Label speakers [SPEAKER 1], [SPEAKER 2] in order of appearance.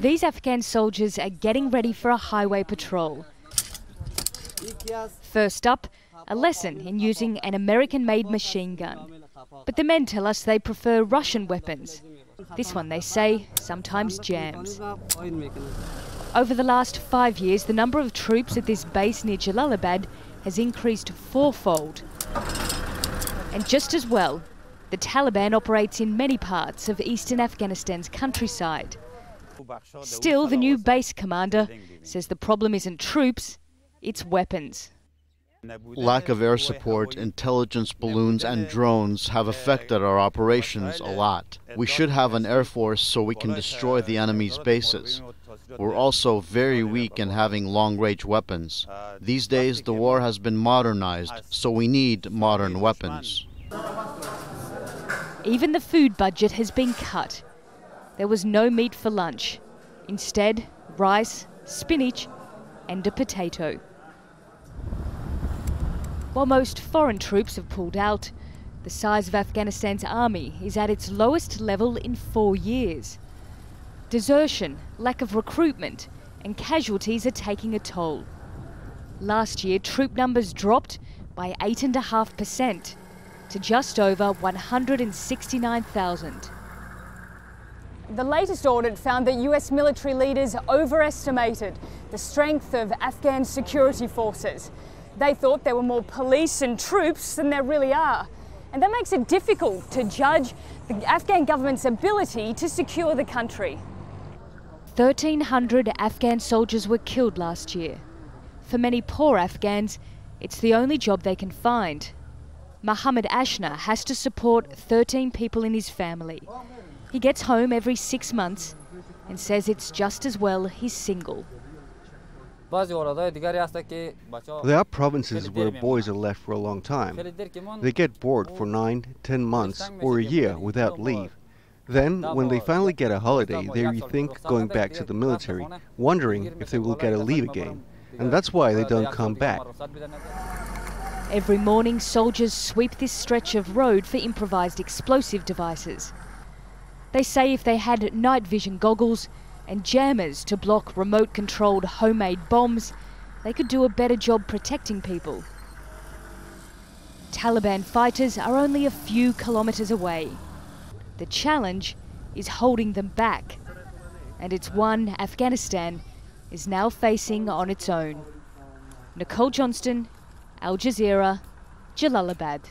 [SPEAKER 1] These Afghan soldiers are getting ready for a highway patrol. First up, a lesson in using an American-made machine gun. But the men tell us they prefer Russian weapons. This one, they say, sometimes jams. Over the last 5 years, the number of troops at this base near Jalalabad has increased fourfold. And just as well, the Taliban operates in many parts of eastern Afghanistan's countryside. Still, the new base commander says the problem isn't troops, it's weapons.
[SPEAKER 2] Lack of air support, intelligence balloons and drones have affected our operations a lot. We should have an air force so we can destroy the enemy's bases. We're also very weak in having long-range weapons. These days the war has been modernized, so we need modern weapons.
[SPEAKER 1] Even the food budget has been cut. There was no meat for lunch. Instead, rice, spinach and a potato. While most foreign troops have pulled out, the size of Afghanistan's army is at its lowest level in 4 years. Desertion, lack of recruitment and casualties are taking a toll. Last year, troop numbers dropped by 8.5% to just over 169,000.
[SPEAKER 3] The latest audit found that US military leaders overestimated the strength of Afghan security forces. They thought there were more police and troops than there really are. And that makes it difficult to judge the Afghan government's ability to secure the country.
[SPEAKER 1] 1,300 Afghan soldiers were killed last year. For many poor Afghans, it's the only job they can find. Mohammed Ashna has to support 13 people in his family. He gets home every 6 months and says it's just as well he's single.
[SPEAKER 4] There are provinces where boys are left for a long time. They get bored for 9, 10 months or a year without leave. Then, when they finally get a holiday, they rethink going back to the military, wondering if they will get a leave again. And that's why they don't come back.
[SPEAKER 1] Every morning, soldiers sweep this stretch of road for improvised explosive devices. They say if they had night vision goggles and jammers to block remote-controlled homemade bombs, they could do a better job protecting people. Taliban fighters are only a few kilometres away. The challenge is holding them back, and it's one Afghanistan is now facing on its own. Nicole Johnston, Al Jazeera, Jalalabad.